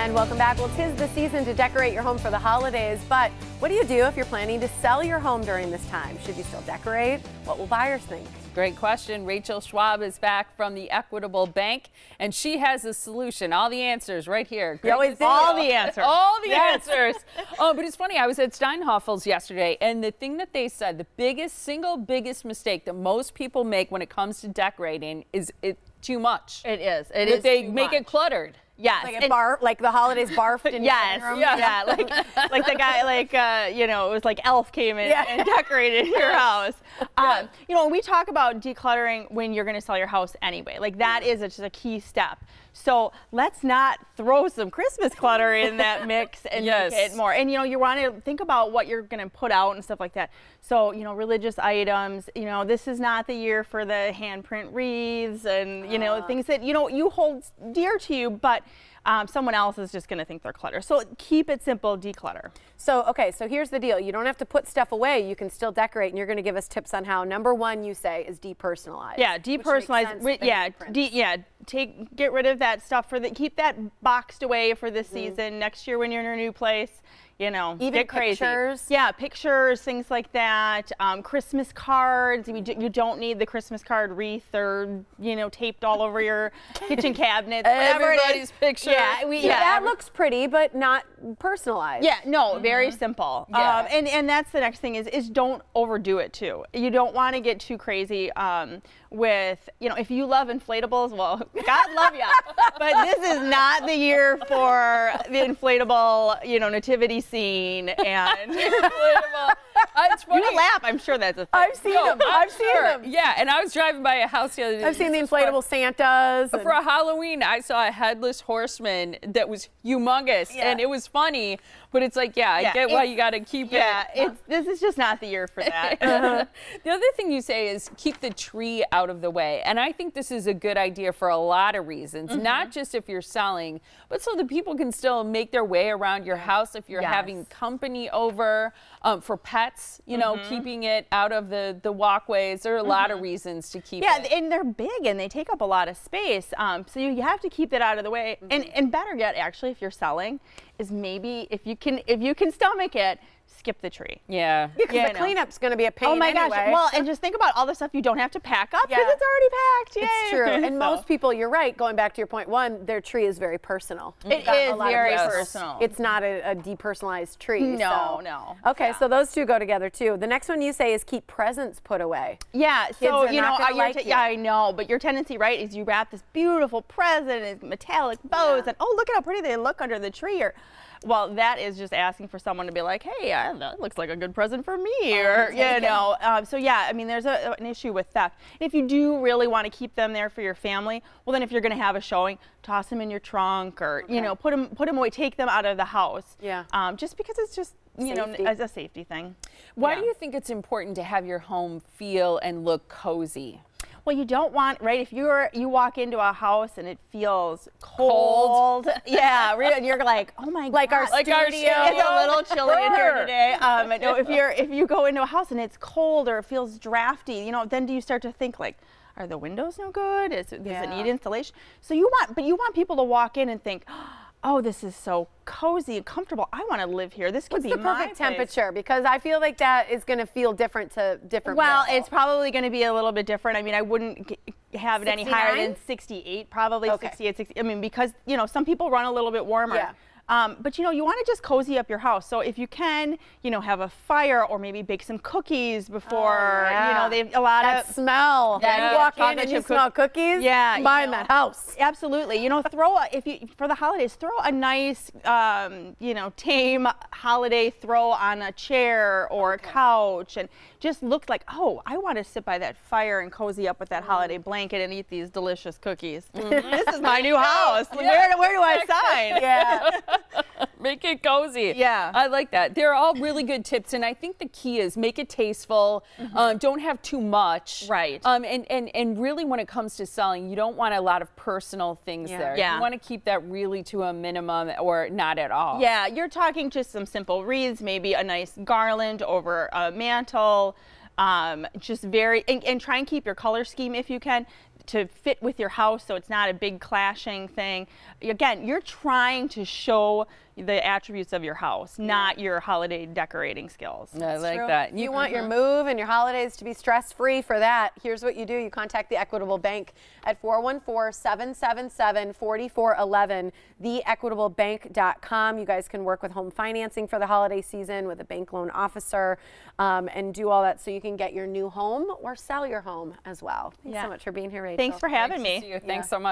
And welcome back. Well, 'tis the season to decorate your home for the holidays, but what do you do if you're planning to sell your home during this time? Should you still decorate? What will buyers think? Great question. Rachel Schwab is back from the Equitable Bank, and she has a solution. All the answers right here. All the answers. All the answers. Oh, but it's funny. I was at Steinhoffel's yesterday, and the thing that they said, the single biggest mistake that most people make when it comes to decorating is it's too much. It is. It is. They make it cluttered. Yes. Like the holidays barfed in yes. your room. Yeah. Like the guy, you know, it was like Elf came in and decorated your house. You know, we talk about decluttering when you're going to sell your house anyway. Like that is just a key step. So let's not throw some Christmas clutter in that mix and make it more. And, you know, you want to think about what you're going to put out and stuff like that. So, you know, religious items, you know, this is not the year for the handprint wreaths and, you know, things that, you know, you hold dear to you, but someone else is just going to think they're clutter. So keep it simple, declutter. So, okay, so here's the deal. You don't have to put stuff away. You can still decorate, and you're going to give us tips on how. Number one, you say, is depersonalize. Yeah, depersonalize. Get rid of that stuff keep that boxed away for this season. Next year when you're in your new place, you know, even get crazy. Pictures. Yeah, pictures, things like that. Christmas cards. You don't need the Christmas card wreath or, you know, taped all over your kitchen cabinet. Everybody's picture. Yeah, that looks pretty, but not personalized. Yeah, no, very simple. Yeah. And that's the next thing is don't overdo it too. You don't want to get too crazy with, you know, if you love inflatables, well, God love ya. But this is not the year for the inflatable, you know, nativity scene and inflatable. It's funny. You laugh, I'm sure that's a thing. I've seen them. I've seen them. Yeah, and I was driving by a house the other day. I've seen the inflatable Santas. For a Halloween, I saw a headless horseman that was humongous, and it was funny. But it's like, I get why you got to keep it. Yeah, this is just not the year for that. The other thing you say is keep the tree out of the way, and I think this is a good idea for a lot of reasons. Not just if you're selling, but so that people can still make their way around your house if you're having company over. For pets, you know, keeping it out of the walkways. There are a lot of reasons to keep it. Yeah, and they're big and they take up a lot of space. So you have to keep that out of the way. And better yet, actually, if you're selling, is maybe if you can stomach it, skip the tree. Yeah. Because the cleanup's going to be a pain anyway. Oh my gosh. Well, and just think about all the stuff you don't have to pack up because it's already packed. Yay. It's true. And most people, you're right, going back to your point one, their tree is very personal. It is very personal. It's not a depersonalized tree. No, so. no. Okay, so those two go together too. The next one you say is keep presents put away. Yeah, so you know, I know, but your tendency, right, is you wrap this beautiful present in metallic bows and look at how pretty they look under the tree. Well, that is just asking for someone to be like, hey, that looks like a good present for me, or you know. So yeah, I mean, there's an issue with theft. And if you do really want to keep them there for your family, well, then if you're going to have a showing, toss them in your trunk, or you know, put them away, take them out of the house. Yeah. Just because it's just you know, as a safety thing. Why do you think it's important to have your home feel and look cozy? Well, you don't want, right, if you walk into a house and it feels cold. Yeah, and you're like, oh my God. Our studio. It's a little chilly in here today. No, if you go into a house and it's cold or it feels drafty, you know, then do you start to think like, are the windows no good? Does it need installation? So you want people to walk in and think, oh, this is so cozy and comfortable. I want to live here. This could be my What's the perfect temperature? Because I feel like that is going to feel different to different people. Well, it's probably going to be a little bit different. I mean, I wouldn't have it any higher than 68, probably 68, 60. I mean, because, you know, some people run a little bit warmer. Yeah. But, you know, you want to just cozy up your house. So if you can, you know, have a fire or maybe bake some cookies before, you know, they've a lot of smell. Yeah. You walk in and you smell cookies. Yeah. Buying that house. Absolutely. You know, for the holidays, throw a nice, you know, tame holiday throw on a chair or a couch and just look like, oh, I want to sit by that fire and cozy up with that holiday blanket and eat these delicious cookies. This is my new house. Where do I sign? Yeah. Make it cozy. Yeah. I like that. They're all really good tips, and I think the key is make it tasteful. Don't have too much. Right. And really when it comes to selling, you don't want a lot of personal things there. Yeah. You want to keep that really to a minimum or not at all. Yeah, you're talking just some simple wreaths, maybe a nice garland over a mantle. Just and try and keep your color scheme if you can. to fit with your house so it's not a big clashing thing. Again, you're trying to show the attributes of your house, not your holiday decorating skills. I like that. You want your move and your holidays to be stress-free. For that, here's what you do. You contact the Equitable Bank at 414-777-4411, theequitablebank.com. You guys can work with home financing for the holiday season with a bank loan officer and do all that so you can get your new home or sell your home as well. Thanks so much for being here, Rachel. Thanks for having me. Thanks so much.